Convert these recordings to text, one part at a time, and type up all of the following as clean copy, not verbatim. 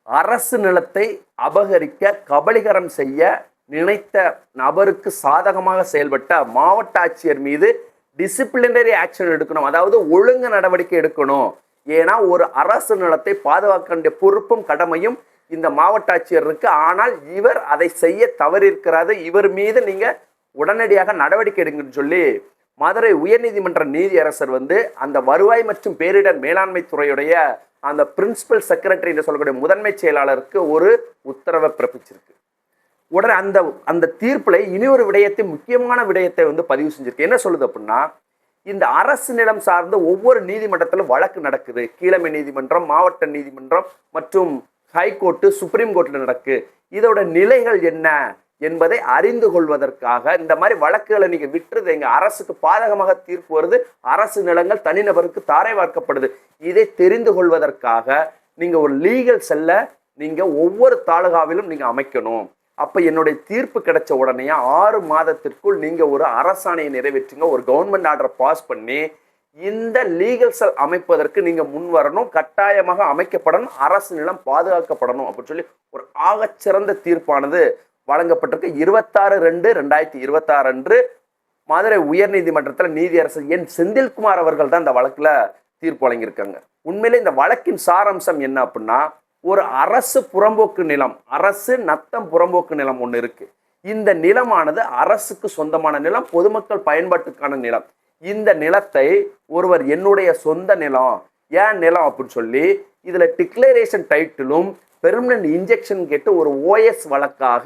அரசு நிலத்தை அபகரிக்க கபலீகரம் செய்ய நினைத்த நபருக்கு சாதகமாக செயல்பட்ட மாவட்ட ஆட்சியர் மீது டிசிப்ளினரி ஆக்ஷன் எடுக்கணும், அதாவது ஒழுங்கு நடவடிக்கை எடுக்கணும். ஏன்னா ஒரு அரசு நிலத்தை பாதுகாக்க வேண்டிய பொறுப்பும் கடமையும் இந்த மாவட்ட ஆட்சியர் இருக்கு. ஆனால் இவர் அதை செய்ய தவறிருக்கிறாரு. இவர் மீது நீங்க உடனடியாக நடவடிக்கை எடுங்கன்னு சொல்லி மதுரை உயர்நீதிமன்ற நீதியரசர் அந்த வருவாய் மற்றும் பேரிடர் மேலாண்மை துறையுடைய அந்த பிரின்சிபல் செக்ரட்டரி என்று சொல்லக்கூடிய முதன்மை செயலாளருக்கு ஒரு உத்தரவை பிறப்பிச்சிருக்கு. உடனே அந்த தீர்ப்புல இனி ஒரு விடயத்தை, முக்கியமான விடயத்தை பதிவு செஞ்சிருக்கு. என்ன சொல்லுது அப்படின்னா, இந்த அரசு நிலம் சார்ந்த ஒவ்வொரு நீதிமன்றத்திலும் வழக்கு நடக்குது. கீழமை நீதிமன்றம், மாவட்ட நீதிமன்றம் மற்றும் ஹைகோர்ட்டு, சுப்ரீம் கோர்ட்ல நடக்கு. இதோட நிலைகள் என்ன என்பதை அறிந்து கொள்வதற்காக இந்த மாதிரி வழக்குகளை நீங்க விட்டுறது, எங்க அரசுக்கு பாதகமாக தீர்ப்பு வருது, அரசு நிலங்கள் தனிநபருக்கு தாரை வார்க்கப்படுது, இதை தெரிந்து கொள்வதற்காக நீங்க ஒரு லீகல் செல்ல நீங்க ஒவ்வொரு தாலுகாவிலும் நீங்க அமைக்கணும். அப்ப என்னுடைய தீர்ப்பு கிடைச்ச உடனே 6 மாதத்திற்குள் நீங்க ஒரு அரசாணையை நிறைவேற்றுங்க, ஒரு கவர்மெண்ட் ஆர்டரை பாஸ் பண்ணி இந்த லீகல் செல் அமைப்பதற்கு நீங்க முன் வரணும், கட்டாயமாக அமைக்கப்படணும், அரசு நிலம் பாதுகாக்கப்படணும் அப்படின்னு சொல்லி ஒரு ஆகச்சிறந்த தீர்ப்பானது வழங்கப்பட்டிருக்கு. 26/2/2026 அன்று மதுரை உயர் நீதிமன்றத்தில் நீதியரசர் என் செந்தில்குமார் அவர்கள் தான் இந்த வழக்குல தீர்ப்பு வழங்கியிருக்காங்க. உண்மையிலே இந்த வழக்கின் சாராம்சம் என்ன அப்படின்னா, ஒரு அரசு புறம்போக்கு நிலம், அரசு நத்தம் புறம்போக்கு நிலம் ஒன்று இருக்கு. இந்த நிலமானது அரசுக்கு சொந்தமான நிலம், பொதுமக்கள் பயன்பாட்டுக்கான நிலம். இந்த நிலத்தை ஒருவர் என்னுடைய சொந்த நிலம், ஏன் நிலம் அப்படின்னு சொல்லி இதுல டிக்ளரேஷன் டைட்டிலும் பெர்மனன்ட் இன்ஜெக்ஷன் கேட்டு ஒரு ஓஎஸ் வழக்காக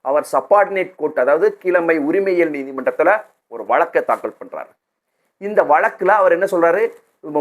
அவர் சப்பார்டினேட் கோர்ட், அதாவது கீழமை உரிமையியல் நீதிமன்றத்துல ஒரு வழக்கை தாக்கல் பண்றாரு. இந்த வழக்குல அவர் என்ன சொல்றாரு,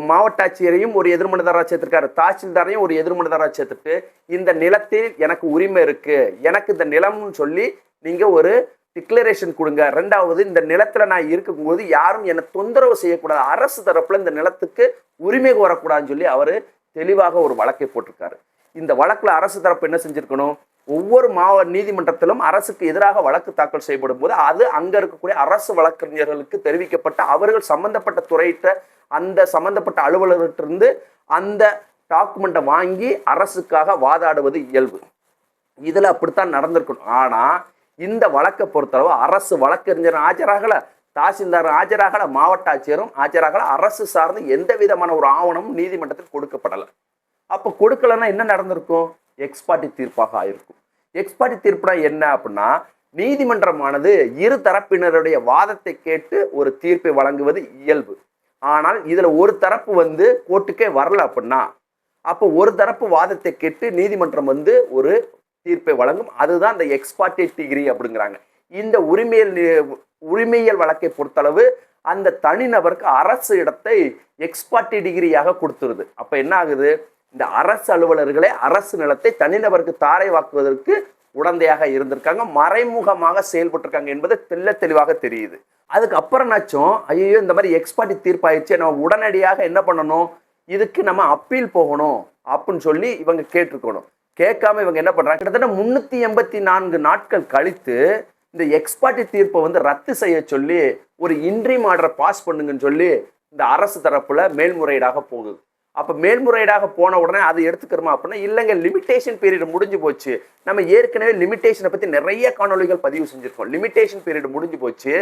மாவட்ட ஆட்சியரையும் ஒரு எதிர்மனுதாரராக சேர்த்திருக்காரு, தாசில்தாரையும் ஒரு எதிர்மனுதாரராக சேர்த்துட்டு இந்த நிலத்தில் எனக்கு உரிமை இருக்கு, எனக்கு இந்த நிலம்னு சொல்லி நீங்க ஒரு டிக்ளரேஷன் கொடுங்க. 2வது, இந்த நிலத்துல நான் இருக்கும்போது யாரும் என்னை தொந்தரவு செய்யக்கூடாது, அரசு தரப்புல இந்த நிலத்துக்கு உரிமை கோரக்கூடாதுன்னு சொல்லி அவரு தெளிவாக ஒரு வழக்கை போட்டிருக்காரு. இந்த வழக்குல அரசு தரப்பு என்ன செஞ்சிருக்கணும், ஒவ்வொரு நீதிமன்றத்திலும் அரசுக்கு எதிராக வழக்கு தாக்கல் செய்யப்படும் போது அது அங்க இருக்கக்கூடிய அரசு வழக்கறிஞர்களுக்கு தெரிவிக்கப்பட்ட, அவர்கள் சம்பந்தப்பட்ட துறையிட்ட அந்த சம்பந்தப்பட்ட அலுவலர்கிட்ட அந்த டாக்குமெண்ட்டை வாங்கி அரசுக்காக வாதாடுவது இயல்பு. இதுல அப்படித்தான் நடந்திருக்கணும். ஆனா இந்த வழக்கை பொறுத்தளவு அரசு வழக்கறிஞர் ஆஜராகல, தாசில்தார் ஆஜராகல, மாவட்ட ஆட்சியரும் ஆஜராகல, அரசு சார்ந்து எந்த விதமான ஒரு ஆவணமும் நீதிமன்றத்தில் கொடுக்கப்படலை. அப்ப கொடுக்கலன்னா என்ன நடந்திருக்கும், எக்ஸ்பார்ட்டி தீர்ப்பாக ஆயிருக்கும். எக்ஸ்பார்ட்டி தீர்ப்புனா என்ன அப்படின்னா, நீதிமன்றமானது இரு தரப்பினருடைய வாதத்தை கேட்டு ஒரு தீர்ப்பை வழங்குவது இயல்பு. ஆனால் இதுல ஒரு தரப்பு கோர்ட்டுக்கே வரல அப்படின்னா, அப்போ ஒரு தரப்பு வாதத்தை கேட்டு நீதிமன்றம் ஒரு தீர்ப்பை வழங்கும். அதுதான் இந்த எக்ஸ்பார்ட்டி டிகிரி அப்படிங்கிறாங்க. இந்த உரிமையியல் வழக்கை பொறுத்தளவு அந்த தனிநபருக்கு அரசு இடத்தை எக்ஸ்பார்ட்டி டிகிரியாக கொடுத்துருது. அப்ப என்ன ஆகுது, இந்த அரசு அலுவலர்களே அரசு நிலத்தை தனிநபருக்கு தாரை வாக்குவதற்கு உடந்தையாக இருந்திருக்காங்க, மறைமுகமாக செயல்பட்டிருக்காங்க என்பது தெளிவாக தெரியுது. அதுக்கு அப்புறம்னாச்சும் ஐயோ இந்த மாதிரி எக்ஸ்பார்ட்டி தீர்ப்பாயிடுச்சு, நம்ம உடனடியாக என்ன பண்ணணும், இதுக்கு நம்ம அப்பீல் போகணும் அப்படின்னு சொல்லி இவங்க கேட்டிருக்கணும். கேட்காம இவங்க என்ன பண்றாங்க, கிட்டத்தட்ட 384 நாட்கள் கழித்து இந்த எக்ஸ்பார்ட்டி தீர்ப்பை ரத்து செய்ய சொல்லி ஒரு இன்ட்ரீம் ஆர்டரை பாஸ் பண்ணுங்கன்னு சொல்லி இந்த அரசு தரப்புல மேல்முறையீடாக போகுது. அப்ப மேல்முறையீடாக போன உடனே அது எடுத்துக்கிறோமா அப்படின்னா, இல்லைங்க லிமிடேஷன் பீரியட் முடிஞ்சு போச்சு. நம்ம ஏற்கனவே லிமிடேஷனை பத்தி நிறைய காணொலிகள் பதிவு செஞ்சிருக்கோம். லிமிடேஷன் பீரியட் முடிஞ்சு போச்சு,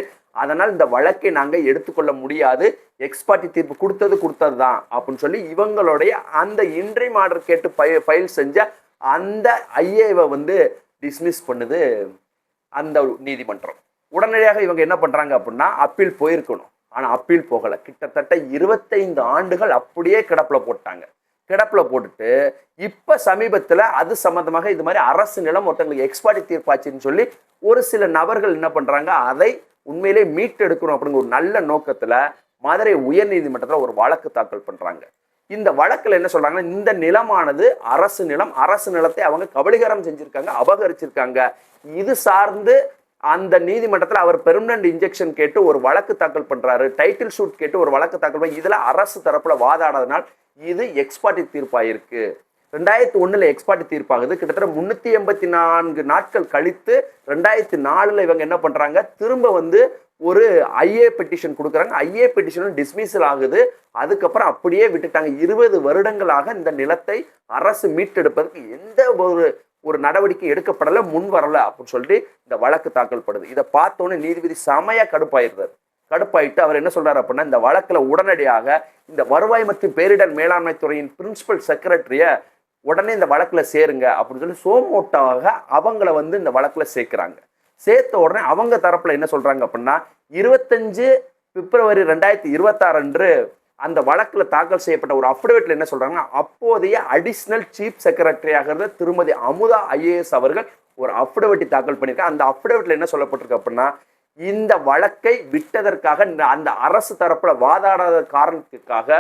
அதனால் இந்த வழக்கை நாங்க எடுத்துக்கொள்ள முடியாது, எக்ஸ்பார்ட்டி தீர்ப்பு கொடுத்தது தான் அப்படின்னு சொல்லி இவங்களுடைய அந்த இன்ட்ரீம் ஆர்டர் கேட்டு ஃபைல் செஞ்ச அந்த ஐஏவை டிஸ்மிஸ் பண்ணுது அந்த நீதிமன்றம். உடனடியாக இவங்க என்ன பண்றாங்க அப்படின்னா, அப்பீல் போயிருக்கணும். ஆனா அப்பீல் போகல. கிட்டத்தட்ட 25 ஆண்டுகள் அப்படியே கிடப்புல போட்டாங்க. கிடப்புல போட்டுட்டு இப்ப சமீபத்துல அது சம்பந்தமாக இது மாதிரி அரசு நிலம் ஒருத்தங்களுக்கு எக்ஸ்பார்ட்டி தீர்ப்பாச்சுன்னு சொல்லி ஒரு சில நபர்கள் என்ன பண்றாங்க, அதை உண்மையிலே மீட்டெடுக்கணும் அப்படிங்கிற ஒரு நல்ல நோக்கத்துல மதுரை உயர் நீதிமன்றத்துல ஒரு வழக்கு தாக்கல் பண்றாங்க. இந்த வழக்குல என்ன சொல்றாங்கன்னா, இந்த நிலமானது அரசு நிலம், அரசு நிலத்தை அவங்க கபலீகரம் செஞ்சிருக்காங்க, அபகரிச்சிருக்காங்க. இது சார்ந்து அந்த நீதிமன்றத்தில் அவர் பெர்மனன்ட் இன்ஜெக்ஷன் கேட்டு ஒரு வழக்கு தாக்கல் பண்றாரு, டைட்டில் ஷூட் கேட்டு ஒரு வழக்கு தாக்கல் பண்ணி இதுல அரசு தரப்புல வாதாடாதனால் இது எக்ஸ்பார்ட்டி தீர்ப்பாயிருக்கு. 2001 எக்ஸ்பார்ட்டி தீர்ப்பாகுது. கிட்டத்தட்ட 384 நாட்கள் கழித்து 2004 இவங்க என்ன பண்றாங்க, திரும்ப ஒரு ஐஏ பெட்டிஷன் கொடுக்குறாங்க. ஐஏ பெட்டிஷனும் டிஸ்மிஸல் ஆகுது. அதுக்கப்புறம் அப்படியே விட்டுட்டாங்க. 20 வருடங்களாக இந்த நிலத்தை அரசு மீட்டெடுப்பதற்கு எந்த ஒரு நடவடிக்கை எடுக்கப்படலை, முன் வரல அப்படின்னு சொல்லிட்டு இந்த வழக்கு தாக்கல் படுது. இதை பார்த்தோன்னே நீதிபதி செமையா கடுப்பாயிட்டு அவர் என்ன சொல்றாரு அப்படின்னா, இந்த வழக்குல உடனடியாக இந்த வருவாய் மற்றும் பேரிடர் மேலாண்மை துறையின் பிரின்சிபல் செக்ரட்டரிய உடனே இந்த வழக்குல சேருங்க அப்படின்னு சொல்லி சோமோட்டாக அவங்கள வந்து இந்த வழக்குல சேர்க்கிறாங்க. சேர்த்த உடனே அவங்க தரப்புல என்ன சொல்றாங்க அப்படின்னா, 25 பிப்ரவரி 2026 அன்று அந்த வழக்குல தாக்கல் செய்யப்பட்ட ஒரு அஃபிடவிட்ல என்ன சொல்றாங்க, அப்போதைய அடிஷனல் சீஃப் செக்ரட்டரியாக இருந்த திருமதி அமுதா ஐஏஎஸ் அவர்கள் ஒரு அஃபிடவிட் தாக்கல் பண்ணியிருக்காங்க. அந்த அஃபிடவிட்ல என்ன சொல்லப்பட்டிருக்கு அப்படின்னா, இந்த வழக்கை விட்டதற்காக அந்த அரசு தரப்புல வாதாடாத காரணத்துக்காக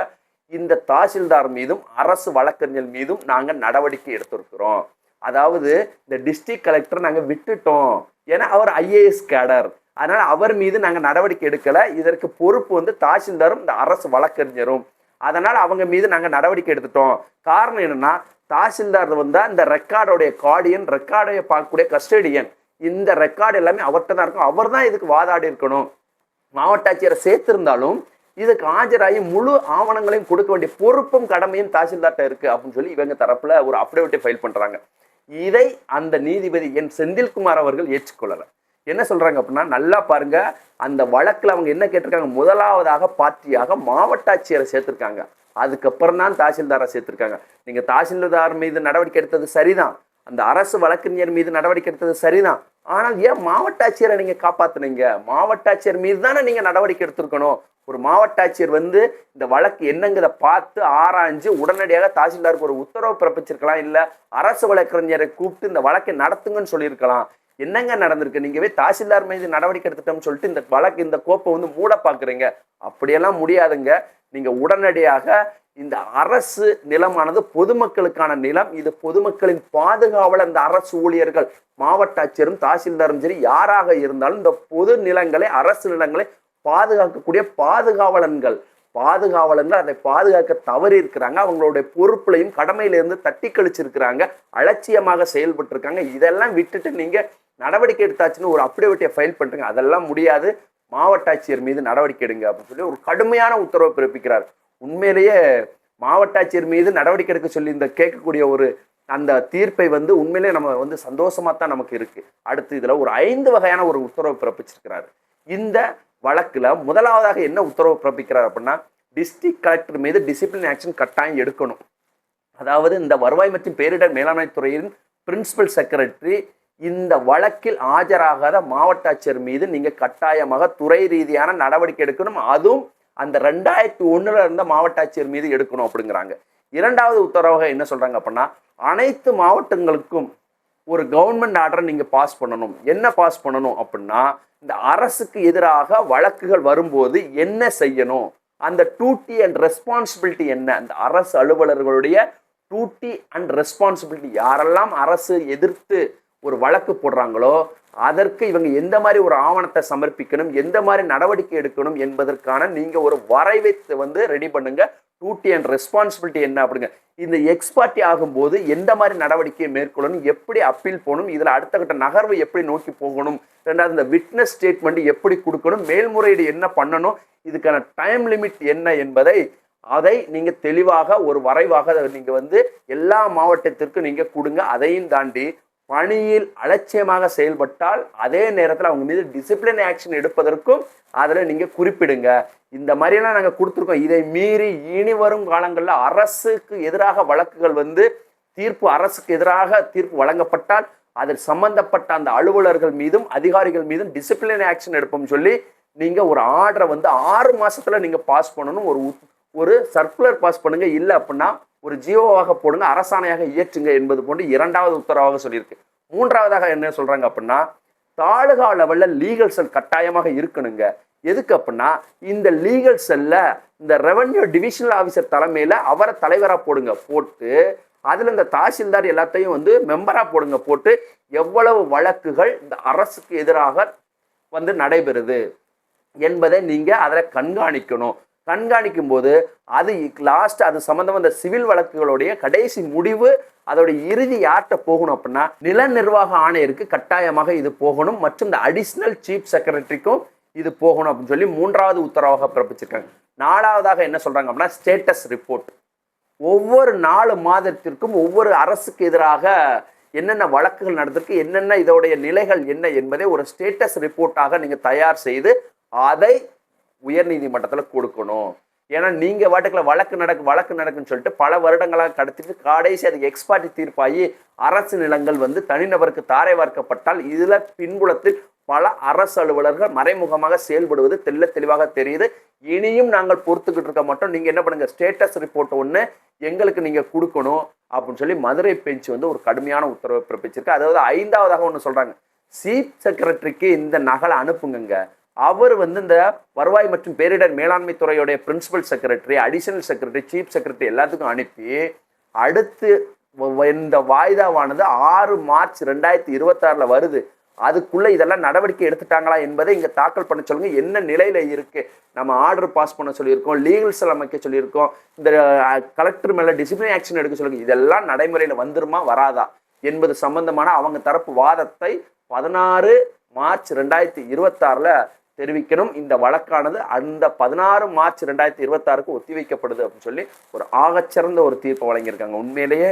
இந்த தாசில்தார் மீதும் அரசு வழக்கறிஞர் மீதும் நாங்க நடவடிக்கை எடுத்திருக்கிறோம். அதாவது இந்த டிஸ்ட்ரிக்ட் கலெக்டர் நாங்க விட்டுட்டோம், ஏன்னா அவர் ஐஏஎஸ் கேடர், அதனால அவர் மீது நாங்க நடவடிக்கை எடுக்கல. இதற்கு பொறுப்பு வந்து தாசில்தாரும் இந்த அரசு வழக்கறிஞரும், அதனால அவங்க மீது நாங்க நடவடிக்கை எடுத்துட்டோம். காரணம் என்னன்னா, தாசில்தார் வந்து இந்த ரெக்கார்டோடைய கார்டியன், ரெக்கார்டை பார்க்கக்கூடிய கஸ்டடியன், இந்த ரெக்கார்டு எல்லாமே அவர்கிட்ட தான் இருக்கும். அவர் தான் இதுக்கு வாதாடி இருக்கணும். மாவட்ட ஆட்சியரை சேர்த்திருந்தாலும் இதுக்கு ஆஜராகி முழு ஆவணங்களையும் கொடுக்க வேண்டிய பொறுப்பும் கடமையும் தாசில்தார்ட்ட இருக்கு அப்படின்னு சொல்லி இவங்க தரப்புல ஒரு அஃபிடவிட்டை ஃபைல் பண்றாங்க. இதை அந்த நீதிபதி என் செந்தில்குமார் அவர்கள் ஏற்றுக்கொள்ளல. என்ன சொல்றாங்க அப்படின்னா, நல்லா பாருங்க, அந்த வழக்குல அவங்க என்ன கேட்டிருக்காங்க, முதலாவதாக பார்ட்டியாக மாவட்ட ஆட்சியரை சேர்த்திருக்காங்க, அதுக்கப்புறம் தான் தாசில்தாரை சேர்த்திருக்காங்க. நீங்க தாசில்தார் மீது நடவடிக்கை எடுத்தது சரிதான், அந்த அரசு வழக்கறிஞர் மீது நடவடிக்கை எடுத்தது சரிதான், ஆனால் ஏன் மாவட்ட ஆட்சியரை நீங்க காப்பாத்துனீங்க? மாவட்ட ஆட்சியர் மீது தானே நீங்க நடவடிக்கை எடுத்திருக்கணும். ஒரு மாவட்ட ஆட்சியர் வந்து இந்த வழக்கு என்னங்கிறத பார்த்து ஆராய்ஞ்சு உடனடியாக தாசில்தாருக்கு ஒரு உத்தரவு பிறப்பிச்சிருக்கலாம், இல்ல அரசு வழக்கறிஞரை கூப்பிட்டு இந்த வழக்கை நடத்துங்கன்னு சொல்லியிருக்கலாம். என்னங்க நடந்திருக்கு? நீங்கவே தாசில்தார் மீது நடவடிக்கை எடுத்துட்டோம்னு சொல்லிட்டு இந்த வழக்கு, இந்த கோப்பை வந்து மூட பாக்குறீங்க. அப்படியெல்லாம் முடியாதுங்க. நீங்க உடனடியாக இந்த அரசு நிலமானது பொதுமக்களுக்கான நிலம், இது பொதுமக்களின் பாதுகாவலர். இந்த அரசு ஊழியர்கள், மாவட்ட ஆட்சியரும் தாசில்தாரும் சரி யாராக இருந்தாலும் இந்த பொது நிலங்களை, அரசு நிலங்களை பாதுகாக்கக்கூடிய பாதுகாவலன்கள் அதை பாதுகாக்க தவறி இருக்கிறாங்க. அவங்களுடைய பொறுப்புலையும் கடமையிலிருந்து தட்டி கழிச்சிருக்கிறாங்க, அலட்சியமாக செயல்பட்டு இருக்காங்க. இதெல்லாம் விட்டுட்டு நீங்க நடவடிக்கை எடுத்தாச்சுன்னு ஒரு அஃபிடவிட்டை ஃபைல் பண்றீங்க. அதெல்லாம் முடியாது, மாவட்ட ஆட்சியர் மீது நடவடிக்கை எடுங்க அப்படின்னு சொல்லி ஒரு கடுமையான உத்தரவை பிறப்பிக்கிறார். உண்மையிலேயே மாவட்ட ஆட்சியர் மீது நடவடிக்கை எடுக்க சொல்லி இந்த கேட்கக்கூடிய ஒரு அந்த தீர்ப்பை வந்து உண்மையிலேயே நம்ம வந்து சந்தோஷமா தான் நமக்கு இருக்கு. அடுத்து இதுல ஒரு 5 வகையான ஒரு உத்தரவு பிறப்பிச்சிருக்கிறாரு. இந்த வழக்குல முதலாவதாக என்ன உத்தரவு பிறப்பிக்கிறார் அப்படின்னா, டிஸ்ட்ரிக்ட் கலெக்டர் மீது டிசிப்ளின் ஆக்ஷன் கட்டாயம் எடுக்கணும். அதாவது இந்த வருவாய் மற்றும் பேரிடர் மேலாண்மை துறையின் பிரின்சிபல் செக்ரட்டரி இந்த வழக்கில் ஆஜராகாத மாவட்ட ஆட்சியர் மீது நீங்க கட்டாயமாக துறை ரீதியான நடவடிக்கை எடுக்கணும். அதுவும் அந்த 2001 இருந்த மாவட்ட ஆட்சியர் மீது எடுக்கணும் அப்படிங்கிறாங்க. இரண்டாவது உத்தரவாக என்ன சொல்றாங்க அப்படின்னா, அனைத்து மாவட்டங்களுக்கும் ஒரு கவர்மெண்ட் ஆர்டரை நீங்க பாஸ் பண்ணணும். என்ன பாஸ் பண்ணணும் அப்படின்னா, இந்த அரசுக்கு எதிராக வழக்குகள் வரும்போது என்ன செய்யணும், அந்த டியூட்டி அண்ட் ரெஸ்பான்சிபிலிட்டி என்ன, அந்த அரசு அலுவலர்களுடைய டியூட்டி அண்ட் ரெஸ்பான்சிபிலிட்டி, யாரெல்லாம் அரசு எதிர்த்து ஒரு வழக்கு போடுறாங்களோ அதற்கு இவங்க எந்த மாதிரி ஒரு ஆவணத்தை சமர்ப்பிக்கணும், எந்த மாதிரி நடவடிக்கை எடுக்கணும் என்பதற்கான நீங்க ஒரு வரைவை வந்து ரெடி பண்ணுங்க. டியூட்டி அண்ட் ரெஸ்பான்சிபிலிட்டி என்ன அப்படிங்க. இந்த எக்ஸ்பார்ட்டி ஆகும்போது எந்த மாதிரி நடவடிக்கையை மேற்கொள்ளணும், எப்படி அப்பீல் போகணும், இதுல அடுத்த கட்ட நகர்வு எப்படி நோக்கி போகணும், ரெண்டாவது இந்த விட்னஸ் ஸ்டேட்மெண்ட் எப்படி கொடுக்கணும், மேல்முறையீடு என்ன பண்ணணும், இதுக்கான டைம் லிமிட் என்ன என்பதை அதை நீங்க தெளிவாக ஒரு வரைவாக நீங்க வந்து எல்லா மாவட்டத்திற்கும் நீங்க கொடுங்க. அதையும் தாண்டி பணியில் அலட்சியமாக செயல்பட்டால் அதே நேரத்தில் அவங்க மீது டிசிப்ளின் ஆக்ஷன் எடுப்பதற்கும் அதில் நீங்க குறிப்பிடுங்க. இந்த மாதிரியெல்லாம் நாங்கள் கொடுத்துருக்கோம். இதை மீறி இனி வரும் காலங்களில் அரசுக்கு எதிராக வழக்குகள் வந்து அரசுக்கு எதிராக தீர்ப்பு வழங்கப்பட்டால் அதில் சம்பந்தப்பட்ட அந்த அலுவலர்கள் மீதும் அதிகாரிகள் மீதும் டிசிப்ளின் ஆக்ஷன் எடுப்போம் சொல்லி நீங்க ஒரு ஆர்டரை வந்து 6 மாசத்துல நீங்க பாஸ் பண்ணணும். ஒரு சர்க்குலர் பாஸ் பண்ணுங்க, இல்லை அப்படின்னா ஒரு ஜியோவாக போடுங்க, அரசாணையாக இயற்றுங்க என்பது போன்று இரண்டாவது உத்தரவாக சொல்லியிருக்கு. மூன்றாவதாக என்ன சொல்றாங்க அப்படின்னா, தாலுகா லெவல்ல லீகல் செல் கட்டாயமாக இருக்கணுங்க. எதுக்கு அப்படின்னா, இந்த லீகல் செல்ல இந்த ரெவன்யூ டிவிஷனல் ஆஃபீஸர் தலைமையில அவரை தலைவரா போடுங்க, போட்டு அதுல இந்த தாசில்தார் எல்லாத்தையும் வந்து மெம்பரா போடுங்க, போட்டு எவ்வளவு வழக்குகள் இந்த அரசுக்கு எதிராக வந்து நடைபெறுது என்பதை நீங்க அதில் கண்காணிக்கணும். கண்காணிக்கும் போது அது லாஸ்ட் அது சம்பந்தமா இந்த சிவில் வழக்குகளுடைய கடைசி முடிவு அதோட இறுதி யார்கிட்ட போகணும் அப்படின்னா நில நிர்வாக ஆணையருக்கு கட்டாயமாக இது போகணும். மற்றும் இந்த அடிஷனல் சீஃப் செக்ரட்டரிக்கும் இது போகணும் அப்படின்னு சொல்லி 3வது உத்தரவாக பிறப்பிச்சிருக்காங்க. 4வதாக என்ன சொல்றாங்க அப்படின்னா ஸ்டேட்டஸ் ரிப்போர்ட். ஒவ்வொரு 4 மாதத்திற்கும் ஒவ்வொரு அரசுக்கு எதிராக என்னென்ன வழக்குகள் நடந்திருக்கு, என்னென்ன இதோடைய நிலைகள் என்ன என்பதை ஒரு ஸ்டேட்டஸ் ரிப்போர்ட்டாக நீங்க தயார் செய்து அதை உயர்நீதிமன்றத்தில் கொடுக்கணும். ஏன்னா நீங்க வாட்டுக்குள்ள வழக்கு நடக்குன்னு சொல்லிட்டு பல வருடங்களாக கடத்திட்டு கடைசி அதுக்கு எக்ஸ்பார்ட்டி தீர்ப்பாகி அரசு நிலங்கள் வந்து தனிநபருக்கு தாரை வார்க்கப்பட்டால் இதுல பின்புலத்தில் பல அரசு அலுவலர்கள் மறைமுகமாக செயல்படுவது தெளிவாக தெரியுது. இனியும் நாங்கள் பொறுத்துக்கிட்டு இருக்க மாட்டோம். நீங்க என்ன பண்ணுங்க, ஸ்டேட்டஸ் ரிப்போர்ட் ஒன்று எங்களுக்கு நீங்க கொடுக்கணும் அப்படின்னு சொல்லி மதுரை பெஞ்ச் வந்து ஒரு கடுமையான உத்தரவை பிறப்பிச்சிருக்கு. அதாவது 5வதாக ஒன்று சொல்றாங்க, சீஃப் செக்ரட்டரிக்கு இந்த நகலை அனுப்புங்க. அவர் வந்து இந்த வருவாய் மற்றும் பேரிடர் மேலாண்மை துறையுடைய principal secretary, additional secretary, chief secretary எல்லாத்துக்கும் அனுப்பி அடுத்து இந்த வாய்தாவானது 6 மார்ச் 2026 வருது. அதுக்குள்ள இதெல்லாம் நடவடிக்கை எடுத்துட்டாங்களா என்பதை இங்க தாக்கல் பண்ண சொல்லுங்க. என்ன நிலையில இருக்கு, நம்ம ஆர்டர் பாஸ் பண்ண சொல்லியிருக்கோம், லீகல் செல் அமைக்க சொல்லியிருக்கோம், இந்த கலெக்டர் மேல டிசிப்ளினரி ஆக்ஷன் எடுக்க சொல்லுங்க. இதெல்லாம் நடைமுறையில வந்துருமா வராதா என்பது சம்பந்தமான அவங்க தரப்பு வாதத்தை 16 மார்ச் 2026 தெரிவிக்கணும். இந்த வழக்கானது அந்த 16 மார்ச் 2026 ஒத்திவைக்கப்படுது அப்படின்னு சொல்லி ஒரு ஆகச்சிறந்த ஒரு தீர்ப்பை வழங்கியிருக்காங்க. உண்மையிலேயே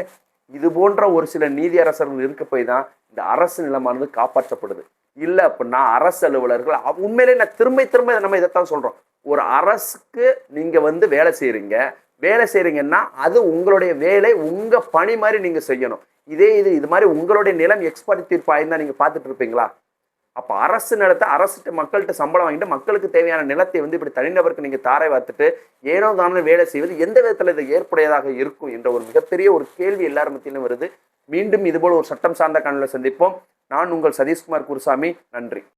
இது போன்ற ஒரு சில நீதியரசர்கள் இருக்க போய் தான் இந்த அரசு நிலமானது காப்பாற்றப்படுது. இல்லை அப்படின்னா அரசு அலுவலர்கள் உண்மையிலே நான் திரும்ப நம்ம இதைத்தான் சொல்றோம். ஒரு அரசுக்கு நீங்க வந்து வேலை செய்றீங்கன்னா அது உங்களுடைய வேலை, உங்க பணி மாதிரி நீங்க செய்யணும். இது மாதிரி உங்களுடைய நிலம் எக்ஸ்பர்ட் தீர்ப்பு ஆயிருந்தா நீங்க பார்த்துட்டு இருப்பீங்களா? அப்ப அரசு நிலத்தை அரசு மக்கள்கிட்ட சம்பளம் வாங்கிட்டு மக்களுக்கு தேவையான நிலத்தை வந்து இப்படி தனிநபருக்கு நீங்க தாரை வார்த்துட்டு ஏனோ தானே வேலை செய்வது எந்த விதத்துல இது ஏற்புடையதாக இருக்கும் என்ற ஒரு மிகப்பெரிய ஒரு கேள்வி எல்லாரும் மத்தியிலும் வருது. மீண்டும் இதுபோல் ஒரு சட்டம் சார்ந்த காணொளியில் சந்திப்போம். நான் உங்கள் சதீஷ்குமார் குருசாமி. நன்றி.